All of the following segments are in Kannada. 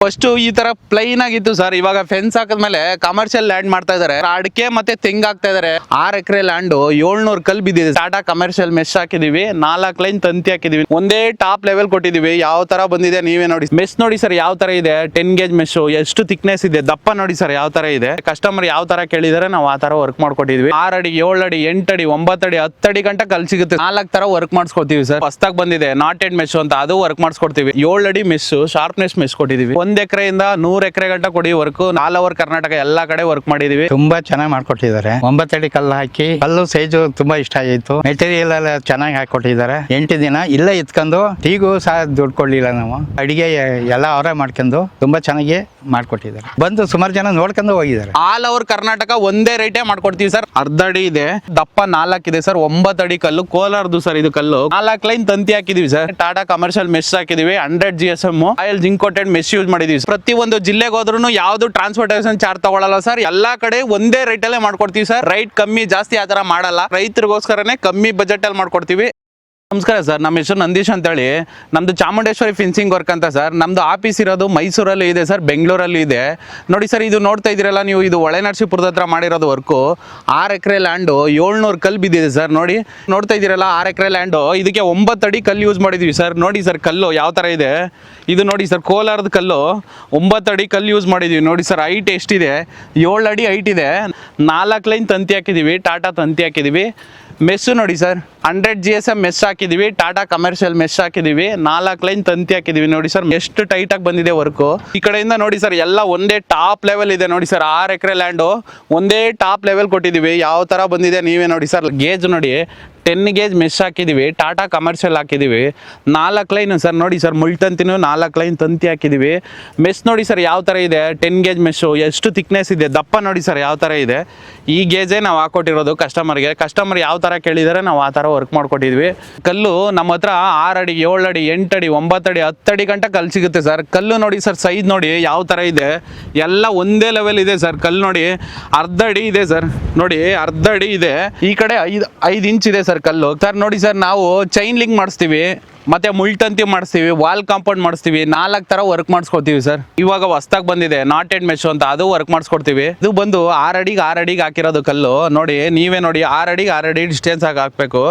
ಫಸ್ಟ್ ಈ ತರ ಪ್ಲೈನ್ ಆಗಿತ್ತು ಸರ್. ಇವಾಗ ಫೆನ್ಸ್ ಹಾಕಿದ್ಮೇಲೆ ಕಮರ್ಷಿಯಲ್ ಲ್ಯಾಂಡ್ ಮಾಡ್ತಾ ಇದಾರೆ. ಅಡಿಕೆ ಮತ್ತೆ ತೆಂಗ್ ಹಾಕ್ತಾ ಇದಾರೆ. 6 ಎಕರೆ ಲ್ಯಾಂಡ್ 700 ಕಲ್ ಬಿದ್ದಿದೆ. ಟಾಟಾ ಕಮರ್ಷಿಯಲ್ ಮೆಶ್ ಹಾಕಿದೀವಿ, 4 ಲೈನ್ ತಂತಿ ಹಾಕಿದೀವಿ. ಒಂದೇ ಟಾಪ್ ಲೆವೆಲ್ ಕೊಟ್ಟಿದೀವಿ. ಯಾವ ತರ ಬಂದಿದೆ ನೀವೇ ನೋಡಿ. ಮೆಶ್ ನೋಡಿ ಸರ್ ಯಾವ ತರ ಇದೆ. 10 ಗೇಜ್ ಮೆಶ್, ಎಷ್ಟು ಥಿಕ್ನೆಸ್ ಇದೆ, ದಪ್ಪ ನೋಡಿ ಸರ್ ಯಾವ ತರ ಇದೆ. ಕಸ್ಟಮರ್ ಯಾವ ತರ ಕೇಳಿದಾರೆ ನಾವು ಆ ತರ ವರ್ಕ್ ಮಾಡ್ಕೊಟ್ಟಿದ್ವಿ. 6 ಅಡಿ 7 ಅಡಿ 8 ಅಡಿ 9 ಅಡಿ 10 ಅಡಿ ಗಂಟ ಕಲ್ ಸಿಗುತ್ತೆ. 4 ತರ ವರ್ಕ್ ಮಾಡಿಸ್ಕೊಡ್ತೀವಿ ಸರ್. ಹೊಸದಾಗಿ ಬಂದಿದೆ ನಾಟೆಡ್ ಮೆಶ್ ಅಂತ, ಅದು ವರ್ಕ್ ಮಾಡಿಸ್ಕೊಡ್ತೀವಿ. 7 ಅಡಿ ಮೆಶ್, ಶಾರ್ಪ್ನೆಸ್ ಮೆಶ್ ಕೊಟ್ಟಿದೀವಿ. 1 ಎಕರೆಯಿಂದ 100 ಎಕರೆ ಗಂಟ ಕೊಡಿ ವರ್ಕ್. ಆಲ್ ಓವರ್ ಕರ್ನಾಟಕ ಎಲ್ಲಾ ಕಡೆ ವರ್ಕ್ ಮಾಡಿದೀವಿ. ತುಂಬಾ ಚೆನ್ನಾಗಿ ಮಾಡ್ಕೊಟ್ಟಿದ್ದಾರೆ. 9 ಅಡಿ ಕಲ್ಲು ಹಾಕಿ, ಕಲ್ಲು ಸೈಜು ತುಂಬಾ ಇಷ್ಟ ಆಯಿತು. ಮೆಟೀರಿಯಲ್ ಎಲ್ಲ ಚೆನ್ನಾಗಿ ಹಾಕೊಟ್ಟಿದ್ದಾರೆ. 8 ದಿನ ಇಲ್ಲೇ ಇತ್ಕೊಂಡು ಟೀಗೂ ಸಹ ದುಡ್ಡು ಕೊಡ್ಲಿಲ್ಲ ನಾವು. ಅಡಿಗೆ ಎಲ್ಲ ಅವರೇ ಮಾಡ್ಕೊಂಡು ತುಂಬಾ ಚೆನ್ನಾಗಿ ಮಾಡ್ಕೊಟ್ಟಿದ್ದಾರೆ. ಬಂದು ಸುಮಾರು ಜನ ನೋಡ್ಕೊಂಡು ಹೋಗಿದ್ದಾರೆ. ಆಲ್ ಓವರ್ ಕರ್ನಾಟಕ ಒಂದೇ ರೇಟೇ ಮಾಡ್ಕೊಡ್ತೀವಿ ಸರ್. 1/2 ಅಡಿ ಇದೆ, ದಪ್ಪ 4 ಇದೆ ಸರ್. 9 ಅಡಿ ಕಲ್ಲು, ಕೋಲಾರದು ಸರ್ ಇದು ಕಲ್ಲು. 4 ಲೈನ್ ತಂತಿ ಹಾಕಿದೀವಿ ಸರ್. ಟಾಟಾ ಕಮರ್ಷಿಯಲ್ ಮೆಶ್ ಹಾಕಿದೀವಿ. 100 GSM oil zinc coated mesh use ಮಾಡಿದೀವಿ. ಪ್ರತಿ ಒಂದು ಜಿಲ್ಲೆಗೆ ಹೋದ್ರೂ ಯಾವ್ದು ಟ್ರಾನ್ಸ್ಪೋರ್ಟೇಷನ್ ಚಾರ್ಜ್ ತಗೊಳ್ಳಲ್ಲ ಸರ್. ಎಲ್ಲಾ ಕಡೆ ಒಂದೇ ರೇಟ್ ಅಲ್ಲೇ ಮಾಡ್ಕೊಡ್ತೀವಿ ಸರ್. ರೈಟ್ ಕಮ್ಮಿ ಜಾಸ್ತಿ ಆ ತರ ಮಾಡಲ್ಲ. ರೈತರಿಗೋಸ್ಕರನೇ ಕಮ್ಮಿ ಬಜೆಟ್ ಅಲ್ಲಿ ಮಾಡ್ಕೊಡ್ತೀವಿ. ನಮಸ್ಕಾರ ಸರ್, ನಮ್ಮ ಹೆಸರು ನಂದೀಶ್ ಅಂತೇಳಿ. ನಮ್ದು ಚಾಮುಂಡೇಶ್ವರಿ ಫಿನ್ಸಿಂಗ್ ವರ್ಕ್ ಅಂತ ಸರ್. ನಮ್ದು ಆಫೀಸ್ ಇರೋದು ಮೈಸೂರಲ್ಲಿ ಇದೆ ಸರ್, ಬೆಂಗಳೂರಲ್ಲಿ ಇದೆ. ನೋಡಿ ಸರ್, ಇದು ನೋಡ್ತಾ ಇದ್ದೀರಲ್ಲ ನೀವು, ಇದು ಹೊಳೆನರಸೀಪುರದ ಹತ್ರ ಮಾಡಿರೋದು ವರ್ಕು. 6 ಎಕರೆ ಲ್ಯಾಂಡು 700 ಕಲ್ ಬಿದ್ದಿದೆ ಸರ್. ನೋಡ್ತಾ ಇದ್ದೀರಲ್ಲ 6 ಎಕರೆ ಲ್ಯಾಂಡು. ಇದಕ್ಕೆ 9 ಅಡಿ ಕಲ್ಲು ಯೂಸ್ ಮಾಡಿದ್ವಿ ಸರ್. ನೋಡಿ ಸರ್ ಕಲ್ಲು ಯಾವ ಥರ ಇದೆ. ಇದು ನೋಡಿ ಸರ್ ಕೋಲಾರದ ಕಲ್ಲು. 9 ಅಡಿ ಕಲ್ಲು ಯೂಸ್ ಮಾಡಿದ್ವಿ. ನೋಡಿ ಸರ್ ಹೈಟ್ ಎಷ್ಟಿದೆ, 7 ಅಡಿ ಹೈಟ್ ಇದೆ. 4 ಲೈನ್ ತಂತಿ ಹಾಕಿದ್ದೀವಿ, ಟಾಟಾ ತಂತಿ ಹಾಕಿದ್ದೀವಿ. ಮೆಸ್ಸು ನೋಡಿ ಸರ್, 100 GSM ಮೆಶ್ ಹಾಕಿದ್ದೀವಿ. ಟಾಟಾ ಕಮರ್ಷಿಯಲ್ ಮೆಶ್ ಹಾಕಿದ್ದೀವಿ. 4 ಲೈನ್ ತಂತಿ ಹಾಕಿದ್ದೀವಿ. ನೋಡಿ ಸರ್ ಎಷ್ಟು ಟೈಟಾಗಿ ಬಂದಿದೆ ವರ್ಕು. ಈ ಕಡೆಯಿಂದ ನೋಡಿ ಸರ್ ಎಲ್ಲ ಒಂದೇ ಟಾಪ್ ಲೆವೆಲ್ ಇದೆ. ನೋಡಿ ಸರ್ 6 ಎಕರೆ ಲ್ಯಾಂಡು ಒಂದೇ ಟಾಪ್ ಲೆವೆಲ್ ಕೊಟ್ಟಿದ್ದೀವಿ. ಯಾವ ಥರ ಬಂದಿದೆ ನೀವೇ ನೋಡಿ ಸರ್. ಗೇಜ್ ನೋಡಿ 10 ಗೇಜ್ ಮೆಶ್ ಹಾಕಿದ್ದೀವಿ. ಟಾಟಾ ಕಮರ್ಷಿಯಲ್ ಹಾಕಿದ್ದೀವಿ. 4 ಲೈನ್ ಸರ್. ನೋಡಿ ಸರ್ ಮುಳ್ತಂತಿನೂ 4 ಲೈನ್ ತಂತಿ ಹಾಕಿದ್ದೀವಿ. ಮೆಶ್ ನೋಡಿ ಸರ್ ಯಾವ ಥರ ಇದೆ. 10 ಗೇಜ್ ಮೆಶ್ಶು, ಎಷ್ಟು ಥಿಕ್ನೆಸ್ ಇದೆ, ದಪ್ಪ ನೋಡಿ ಸರ್ ಯಾವ ಥರ ಇದೆ. ಈ ಗೇಜೇ ನಾವು ಹಾಕೊಟ್ಟಿರೋದು ಕಸ್ಟಮರ್ಗೆ. ಕಸ್ಟಮರ್ ಯಾವ ಥರ ಕೇಳಿದರೆ ನಾವು ಆ ಥರ ವರ್ಕ್ ಮಾಡ್ಕೊಟ್ಟಿದ್ವಿ. ಕಲ್ಲು ನಮ್ಮ ಹತ್ರ 6 ಅಡಿ 7 ಅಡಿ 8 ಅಡಿ 9 ಅಡಿ 10 ಅಡಿ ಗಂಟ ಕಲ್ಲು ಸಿಗುತ್ತೆ ಸರ್. ಕಲ್ಲು ನೋಡಿ ಸರ್ ಸೈಜ್ ನೋಡಿ ಯಾವ ಥರ ಇದೆ. ಎಲ್ಲ ಒಂದೇ ಲೆವೆಲ್ ಇದೆ ಸರ್. ಕಲ್ಲು ನೋಡಿ 1/2 ಅಡಿ ಇದೆ ಸರ್. ನೋಡಿ 1/2 ಅಡಿ ಇದೆ. ಈ ಕಡೆ 5 ಇಂಚ್ ಇದೆ ಸರ್ ಕಲ್ಲು. ಸರ್ ನೋಡಿ ಸರ್ ನಾವು ಚೈನ್ ಲಿಂಕ್ ಮಾಡಿಸ್ತೀವಿ, ಮತ್ತೆ ಮುಳ್ತಂತಿ ಮಾಡಿಸ್ತೀವಿ, ವಾಲ್ ಕಾಂಪೌಂಡ್ ಮಾಡಿಸ್ತೀವಿ. 4 ತರ ವರ್ಕ್ ಮಾಡಿಸ್ಕೊಡ್ತೀವಿ ಸರ್. ಇವಾಗ ಹೊಸದಾಗಿ ಬಂದಿದೆ ನಾಟೆಡ್ ಮೆಶ್ ಅಂತ, ಅದು ವರ್ಕ್ ಮಾಡಿಸ್ಕೊಡ್ತೀವಿ. ಇದು ಬಂದು 6 ಅಡಿಗೆ 6 ಅಡಿಗೆ ಹಾಕಿರೋದು ಕಲ್ಲು. ನೋಡಿ ನೀವೇ ನೋಡಿ 6 ಅಡಿಗೆ 6 ಅಡಿ ಡಿಸ್ಟೆನ್ಸ್ ಆಗಿ ಹಾಕಬೇಕು.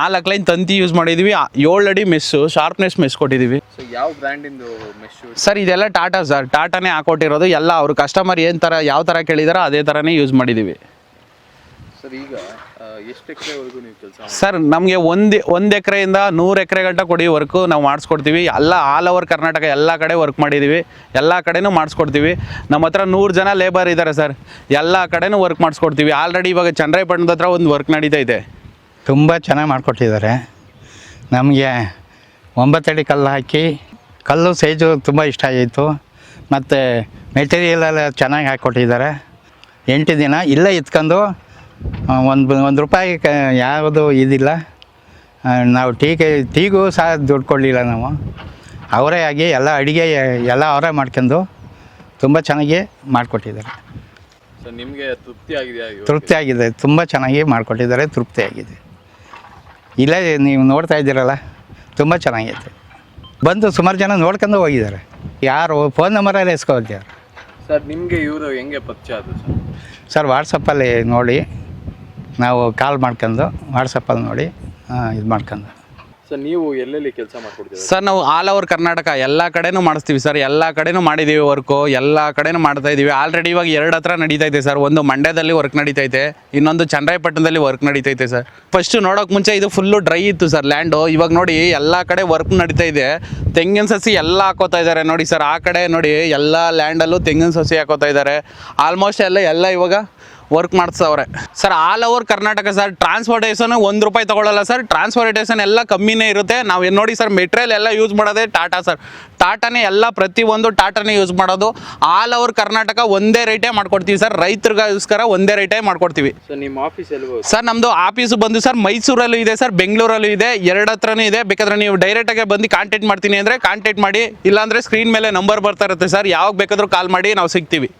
4 ಲೈನ್ ತಂತಿ ಯೂಸ್ ಮಾಡಿದ್ವಿ. 7 ಅಡಿ ಮೆಶ್ಶು, ಶಾರ್ಪ್ನೆಸ್ ಮೆಶ್ ಕೊಟ್ಟಿದ್ದೀವಿ. ಯಾವ ಬ್ರ್ಯಾಂಡಿಂದು ಮೆಶ್ ಸರ್? ಇದೆಲ್ಲ ಟಾಟಾ ಸರ್. ಟಾಟಾನೇ ಹಾಕೊಟ್ಟಿರೋದು ಎಲ್ಲ. ಅವರು ಕಸ್ಟಮರ್ ಏನು ಥರ ಯಾವ ಥರ ಕೇಳಿದಾರೋ ಅದೇ ಥರನೇ ಯೂಸ್ ಮಾಡಿದ್ದೀವಿ ಸರ್. ಈಗ ಎಷ್ಟು ಎಕರೆವರೆಗೂ ನೀವು ಕೆಲಸ ಸರ್? ನಮಗೆ ಒಂದು ಎಕರೆಯಿಂದ 100 ಎಕರೆ ಗಂಟ ಕೊಡಿ ವರ್ಕು ನಾವು ಮಾಡಿಸ್ಕೊಡ್ತೀವಿ. ಎಲ್ಲ ಆಲ್ ಓವರ್ ಕರ್ನಾಟಕ ಎಲ್ಲ ಕಡೆ ವರ್ಕ್ ಮಾಡಿದ್ದೀವಿ. ಎಲ್ಲ ಕಡೆನೂ ಮಾಡಿಸ್ಕೊಡ್ತೀವಿ. ನಮ್ಮ ಹತ್ರ 100 ಜನ ಲೇಬರ್ ಇದ್ದಾರೆ ಸರ್. ಎಲ್ಲ ಕಡೆನೂ ವರ್ಕ್ ಮಾಡಿಸ್ಕೊಡ್ತೀವಿ. ಆಲ್ರೆಡಿ ಇವಾಗ ಚನ್ನರಾಯಪಟ್ಟಣದ ಹತ್ರ ಒಂದು ವರ್ಕ್ ನಡೀತಾ ಇದೆ. ತುಂಬ ಚೆನ್ನಾಗಿ ಮಾಡ್ಕೊಟ್ಟಿದ್ದಾರೆ. ನಮಗೆ 9 ಅಡಿ ಕಲ್ಲು ಹಾಕಿ, ಕಲ್ಲು ಸೈಜು ತುಂಬ ಇಷ್ಟ ಆಯಿತು. ಮತ್ತು ಮೆಟೀರಿಯಲ್ ಎಲ್ಲ ಚೆನ್ನಾಗಿ ಹಾಕ್ಕೊಟ್ಟಿದ್ದಾರೆ. 8 ದಿನ ಇಲ್ಲೇ ಇತ್ಕೊಂಡು ಒಂದು ರೂಪಾಯಿ ಯಾವುದು ಇದಿಲ್ಲ. ನಾವು ಟೀಗೂ ಸಹ ದುಡ್ಡು ಕೊಡಲಿಲ್ಲ ನಾವು. ಅವರೇ ಆಗಿ ಎಲ್ಲ ಅಡುಗೆ ಎಲ್ಲ ಅವರೇ ಮಾಡ್ಕೊಂಡು ತುಂಬ ಚೆನ್ನಾಗಿ ಮಾಡಿಕೊಟ್ಟಿದ್ದಾರೆ. ಸರ್ ನಿಮಗೆ ತೃಪ್ತಿ ಆಗಿದೆಯಾ? ತೃಪ್ತಿ ಆಗಿದೆ. ತುಂಬ ಚೆನ್ನಾಗಿ ಮಾಡಿಕೊಟ್ಟಿದ್ದಾರೆ. ತೃಪ್ತಿ ಆಗಿದೆ. ಇಲ್ಲೇ ನೀವು ನೋಡ್ತಾ ಇದ್ದೀರಲ್ಲ, ತುಂಬ ಚೆನ್ನಾಗೈತೆ. ಬಂದು ಸುಮಾರು ಜನ ನೋಡ್ಕೊಂಡು ಹೋಗಿದ್ದಾರೆ. ಯಾರು ಫೋನ್ ನಂಬರಲ್ಲಿ ಎಸ್ಕೊಳ್ತಾರೆ ಸರ್. ನಿಮಗೆ ಇವರು ಹೆಂಗೆ ಪರಿಚಯ ಆದರು ಸರ್? ವಾಟ್ಸಪ್ಪಲ್ಲಿ ನೋಡಿ, ನಾವು ಕಾಲ್ ಮಾಡ್ಕೊಂಡು ವಾಟ್ಸಪ್ಪಲ್ಲಿ ನೋಡಿ ಇದು ಮಾಡ್ಕೊಂಡು. ಸರ್ ನೀವು ಎಲ್ಲೆಲ್ಲಿ ಕೆಲಸ ಮಾಡ್ಕೊಡ್ತೀವಿ ಸರ್? ನಾವು ಆಲ್ ಓವರ್ ಕರ್ನಾಟಕ ಎಲ್ಲ ಕಡೆನೂ ಮಾಡಿಸ್ತೀವಿ ಸರ್. ಎಲ್ಲ ಕಡೆನೂ ಮಾಡಿದ್ದೀವಿ ವರ್ಕು. ಎಲ್ಲ ಕಡೆನೂ ಮಾಡ್ತಾ ಇದ್ದೀವಿ. ಆಲ್ರೆಡಿ ಇವಾಗ 2 ಹತ್ರ ನಡೀತಾ ಇದೆ ಸರ್. ಒಂದು ಮಂಡ್ಯದಲ್ಲಿ ವರ್ಕ್ ನಡೀತೈತೆ, ಇನ್ನೊಂದು ಚನ್ನರಾಯಪಟ್ಟಣದಲ್ಲಿ ವರ್ಕ್ ನಡೀತೈತೆ ಸರ್. ಫಸ್ಟು ನೋಡೋಕೆ ಮುಂಚೆ ಇದು ಫುಲ್ಲು ಡ್ರೈ ಇತ್ತು ಸರ್ ಲ್ಯಾಂಡು. ಇವಾಗ ನೋಡಿ ಎಲ್ಲ ಕಡೆ ವರ್ಕ್ ನಡೀತಾ ಇದೆ. ತೆಂಗಿನ ಸಸಿ ಎಲ್ಲ ಹಾಕೋತಾ ಇದ್ದಾರೆ ನೋಡಿ ಸರ್. ಆ ಕಡೆ ನೋಡಿ ಎಲ್ಲ ಲ್ಯಾಂಡಲ್ಲೂ ತೆಂಗಿನ ಸಸಿ ಹಾಕೋತಾ ಇದ್ದಾರೆ. ಆಲ್ಮೋಸ್ಟ್ ಎಲ್ಲ ಇವಾಗ ವರ್ಕ್ ಮಾಡಿಸ್ತವ್ರೆ sir. All over Karnataka sir. Transportation 1 ರೂಪಾಯಿ ತೊಗೊಳ್ಳಲ್ಲ ಸರ್. ಟ್ರಾನ್ಸ್ಪೋರ್ಟೇಷನ್ ಎಲ್ಲ ಕಮ್ಮಿನೇ ಇರುತ್ತೆ. ನಾವು ನೋಡಿ ಸರ್ ಮೆಟೀರಿಯಲ್ ಎಲ್ಲ ಯೂಸ್ ಮಾಡೋದೇ ಟಾಟಾ ಸರ್. ಟಾಟಾನೇ ಎಲ್ಲ, ಪ್ರತಿಯೊಂದು ಟಾಟಾನೇ ಯೂಸ್ ಮಾಡೋದು. ಆಲ್ ಓವರ್ ಕರ್ನಾಟಕ ಒಂದೇ ರೇಟೇ ಮಾಡ್ಕೊಡ್ತೀವಿ ಸರ್. ರೈತರಿಗೋಸ್ಕರ ಒಂದೇ ರೇಟೇ ಮಾಡ್ಕೊಡ್ತೀವಿ. ಸರ್ ನಿಮ್ಮ ಆಫೀಸ್ ಎಲ್ಲಿ ಸರ್? ನಮ್ಮದು ಆಫೀಸು ಬಂದು ಸರ್ ಮೈಸೂರಲ್ಲೂ ಇದೆ ಸರ್, ಬೆಂಗಳೂರಲ್ಲೂ ಇದೆ. 2 ಹತ್ರನೂ ಇದೆ. ಬೇಕಾದ್ರೆ ನೀವು ಡೈರೆಕ್ಟಾಗಿ ಬಂದು ಕಾಂಟ್ಯಾಕ್ಟ್ ಮಾಡ್ತೀನಿ ಅಂದರೆ ಕಾಂಟ್ಯಾಕ್ಟ್ ಮಾಡಿ. ಇಲ್ಲಾಂದರೆ ಸ್ಕ್ರೀನ್ ಮೇಲೆ ನಂಬರ್ ಬರ್ತಾ ಇರುತ್ತೆ ಸರ್. ಯಾವಾಗ ಬೇಕಾದರೂ ಕಾಲ್ ಮಾಡಿ, ನಾವು ಸಿಗ್ತೀವಿ.